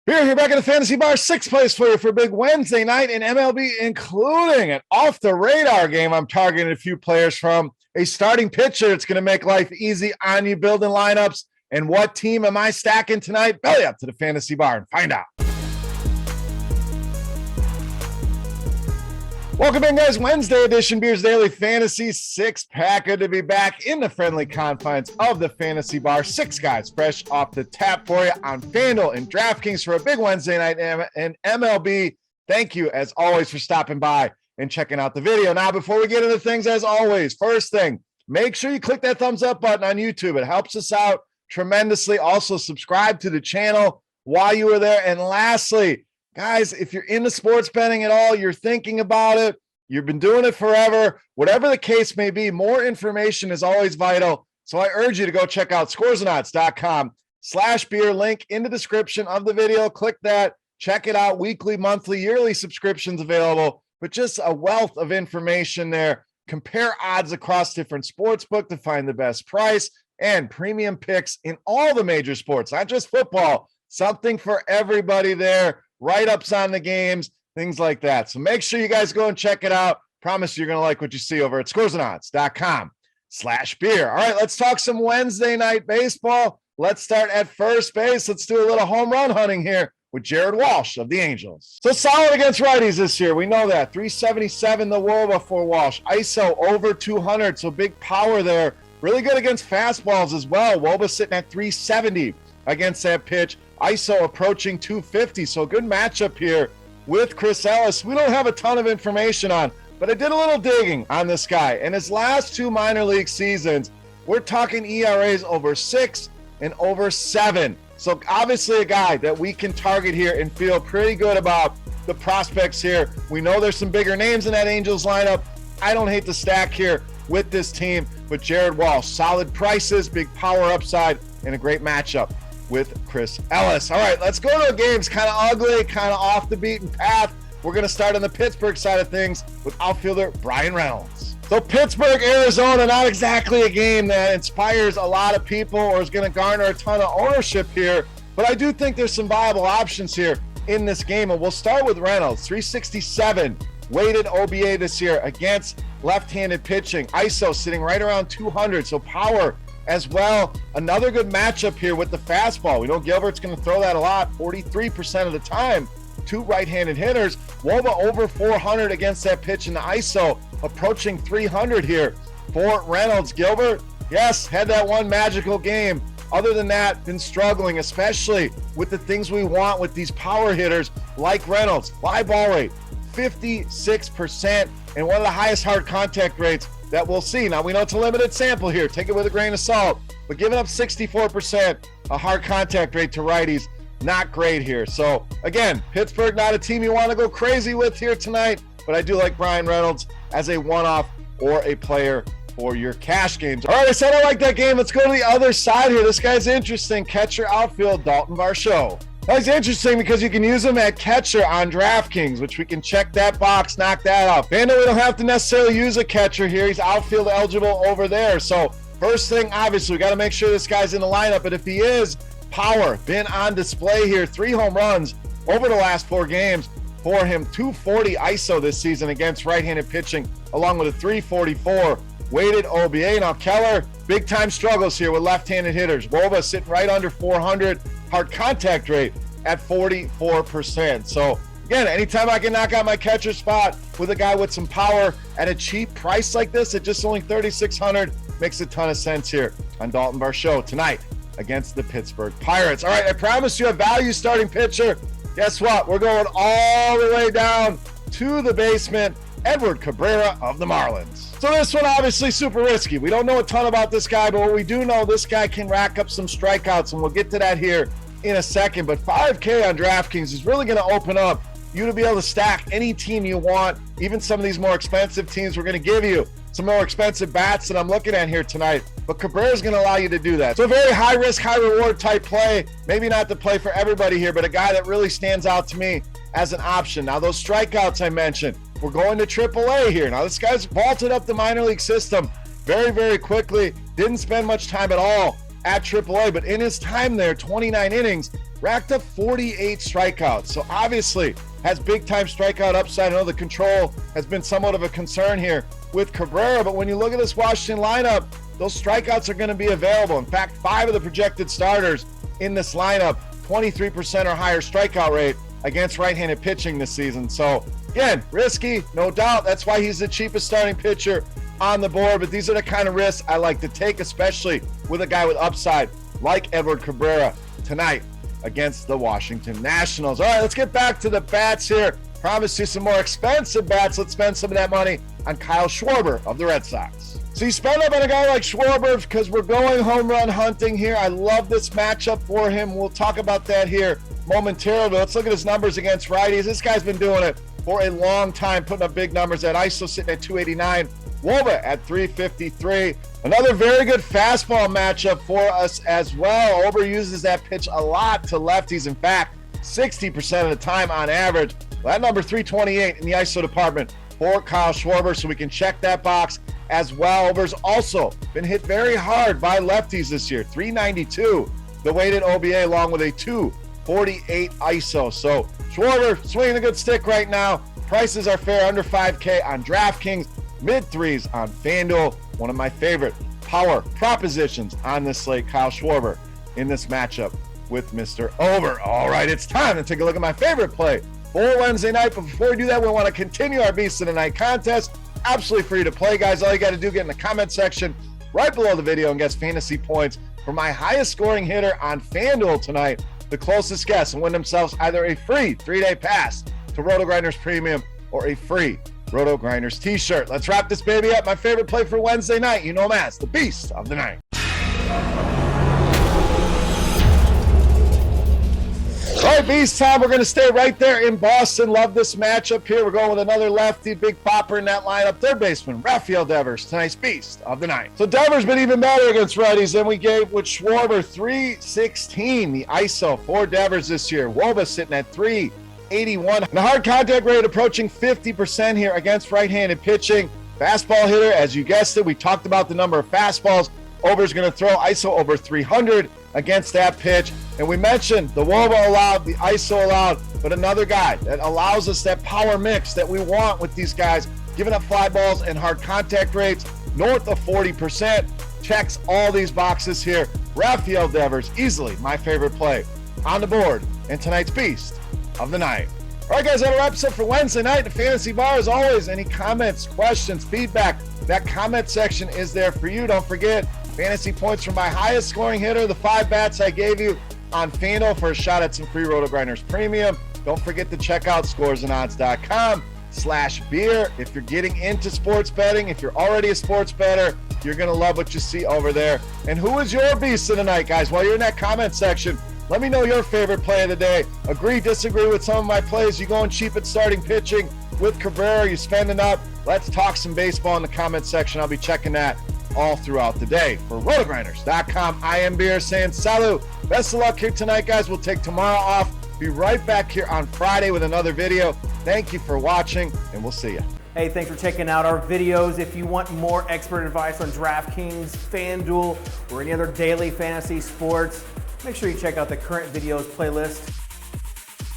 We're here back at the Fantasy Bar, sixth place for you for a big Wednesday night in MLB, including an off-the-radar game. I'm targeting a few players from a starting pitcher. It's going to make life easy on you building lineups. And what team am I stacking tonight? Belly up to the Fantasy Bar and find out. Welcome in, guys. Wednesday edition, Beers Daily Fantasy six-pack. Good to be back in the friendly confines of the Fantasy Bar. Six guys fresh off the tap for you on FanDuel and DraftKings for a big Wednesday night in MLB. Thank you, as always, for stopping by and checking out the video. Now, before we get into things, as always, first thing, make sure you click that thumbs up button on YouTube. It helps us out tremendously. Also, subscribe to the channel while you are there. And lastly, guys, if you're into sports betting at all, you're thinking about it, you've been doing it forever, whatever the case may be, more information is always vital. So I urge you to go check out scoresandodds.com/beer, link in the description of the video. Click that, check it out. Weekly, monthly, yearly subscriptions available, but just a wealth of information there. Compare odds across different sportsbook to find the best price and premium picks in all the major sports, not just football. Something for everybody there. Write-ups on the games, things like that. So make sure you guys go and check it out. Promise you're going to like what you see over at scoresandodds.com/beer. All right, let's talk some Wednesday night baseball. Let's start at first base. Let's do a little home run hunting here with Jared Walsh of the Angels. So solid against righties this year. We know that. 377 the WOBA for Walsh. ISO over 200, so big power there. Really good against fastballs as well. WOBA sitting at 370 against that pitch. ISO approaching 250, so a good matchup here with Chris Ellis. We don't have a ton of information on, but I did a little digging on this guy. In his last two minor league seasons, we're talking ERAs over 6 and over 7. So obviously a guy that we can target here and feel pretty good about the prospects here. We know there's some bigger names in that Angels lineup. I don't hate the stack here with this team, but Jared Walsh, solid prices, big power upside, and a great matchup with Chris Ellis. All right, let's go to a game. It's kind of ugly, kind of off the beaten path. We're going to start on the Pittsburgh side of things with outfielder Bryan Reynolds. So Pittsburgh, Arizona, not exactly a game that inspires a lot of people or is going to garner a ton of ownership here, but I do think there's some viable options here in this game, and we'll start with Reynolds. 367 weighted OBA this year against left-handed pitching. ISO sitting right around 200, so power as well. Another good matchup here with the fastball. We know Gilbert's going to throw that a lot, 43% of the time. Two right-handed hitters. WOBA over 400 against that pitch, in the ISO approaching 300 here for Reynolds. Gilbert, yes, had that one magical game. Other than that, been struggling, especially with the things we want with these power hitters like Reynolds. Fly ball rate, 56%, and one of the highest hard contact rates that we'll see. Now, we know it's a limited sample here. Take it with a grain of salt. But giving up 64%, a hard contact rate to righties, not great here. So, again, Pittsburgh, not a team you want to go crazy with here tonight, but I do like Bryan Reynolds as a one-off or a player for your cash games. All right, I said I like that game. Let's go to the other side here. This guy's interesting. Catcher outfield, Dalton Varsho. That's interesting because you can use him at catcher on DraftKings, which we can check that box, knock that out. FanDuel, we don't have to necessarily use a catcher here. He's outfield eligible over there. So first thing, obviously, we got to make sure this guy's in the lineup. But if he is, power been on display here. 3 home runs over the last 4 games for him. 240 ISO this season against right-handed pitching, along with a 344 weighted OBA. Now Keller, big time struggles here with left-handed hitters. WOBA sitting right under 400. Hard contact rate at 44%. So again, anytime I can knock out my catcher spot with a guy with some power at a cheap price like this at just only $3,600, makes a ton of sense here on Dalton Varsho tonight against the Pittsburgh Pirates. All right, I promised you a value starting pitcher. Guess what? We're going all the way down to the basement. Edward Cabrera of the Marlins. So this one obviously super risky. We don't know a ton about this guy, but what we do know, this guy can rack up some strikeouts, and we'll get to that here in a second. But $5K on DraftKings is really going to open up you to be able to stack any team you want, even some of these more expensive teams. We're going to give you some more expensive bats that I'm looking at here tonight, but Cabrera is going to allow you to do that. So a very high risk, high reward type play. Maybe not the play for everybody here, but a guy that really stands out to me as an option. Now, those strikeouts I mentioned, we're going to AAA here. Now, this guy's vaulted up the minor league system very, very quickly. Didn't spend much time at all at AAA, but in his time there, 29 innings, racked up 48 strikeouts. So obviously has big time strikeout upside. I know the control has been somewhat of a concern here with Cabrera, but when you look at this Washington lineup, those strikeouts are going to be available. In fact, 5 of the projected starters in this lineup, 23% or higher strikeout rate against right-handed pitching this season. So again, risky, no doubt. That's why he's the cheapest starting pitcher on the board, but these are the kind of risks I like to take, especially with a guy with upside like Edward Cabrera tonight against the Washington Nationals. All right, let's get back to the bats here. Promise you some more expensive bats. Let's spend some of that money on Kyle Schwarber of the Red Sox. So you spend up on a guy like Schwarber because we're going home run hunting here. I love this matchup for him. We'll talk about that here momentarily. Let's look at his numbers against righties. This guy's been doing it for a long time, putting up big numbers. At ISO sitting at 289, Woba at 353. Another very good fastball matchup for us as well. Ober uses that pitch a lot to lefties. In fact, 60% of the time on average. Well, that number 328 in the ISO department for Kyle Schwarber, so we can check that box as well. Ober's also been hit very hard by lefties this year. 392, the weighted OBA, along with a 248 ISO. So Schwarber swinging a good stick right now. Prices are fair, under 5K on DraftKings, mid threes on FanDuel. One of my favorite power propositions on this slate, Kyle Schwarber in this matchup with Mr. Ober. All right, it's time to take a look at my favorite play for Wednesday night. But before we do that, we want to continue our Beast of the Night contest. Absolutely free to play, guys. All you got to do, get in the comment section right below the video and guess fantasy points for my highest scoring hitter on FanDuel tonight. The closest guess will win themselves either a free 3-day pass to RotoGrinders Premium or a free RotoGrinders t-shirt. Let's wrap this baby up. My favorite play for Wednesday night, you know him as the Beast of the Night. All right, Beast time. We're going to stay right there in Boston. Love this matchup here. We're going with another lefty, big popper in that lineup. Third baseman, Rafael Devers, tonight's Beast of the Night. So Devers been even better against righties than we gave with Schwarber. 316, the ISO for Devers this year. Woba sitting at 381. And a hard contact rate approaching 50% here against right-handed pitching. Fastball hitter, as you guessed it. We talked about the number of fastballs. Ober's going to throw ISO over 300 against that pitch. And we mentioned the Woba allowed, the ISO allowed, but another guy that allows us that power mix that we want with these guys, giving up fly balls and hard contact rates north of 40%. Checks all these boxes here. Rafael Devers, easily my favorite play on the board and tonight's Beast of the Night. All right, guys, that wraps up for Wednesday night. The Fantasy Bar, as always, any comments, questions, feedback, that comment section is there for you. Don't forget, fantasy points from my highest scoring hitter, the 5 bats I gave you on FanDuel for a shot at some free RotoGrinders Premium. Don't forget to check out scoresandodds.com/beer. If you're getting into sports betting, if you're already a sports bettor, you're going to love what you see over there. And who is your Beast of the Night, guys? While you're in that comment section, let me know your favorite play of the day. Agree, disagree with some of my plays. You going cheap at starting pitching with Cabrera, you spending up. Let's talk some baseball in the comment section. I'll be checking that all throughout the day. For RotoGrinders.com, I am Beer saying salut. Best of luck here tonight, guys. We'll take tomorrow off. Be right back here on Friday with another video. Thank you for watching, and we'll see you. Hey, thanks for checking out our videos. If you want more expert advice on DraftKings, FanDuel, or any other daily fantasy sports, make sure you check out the current videos playlist.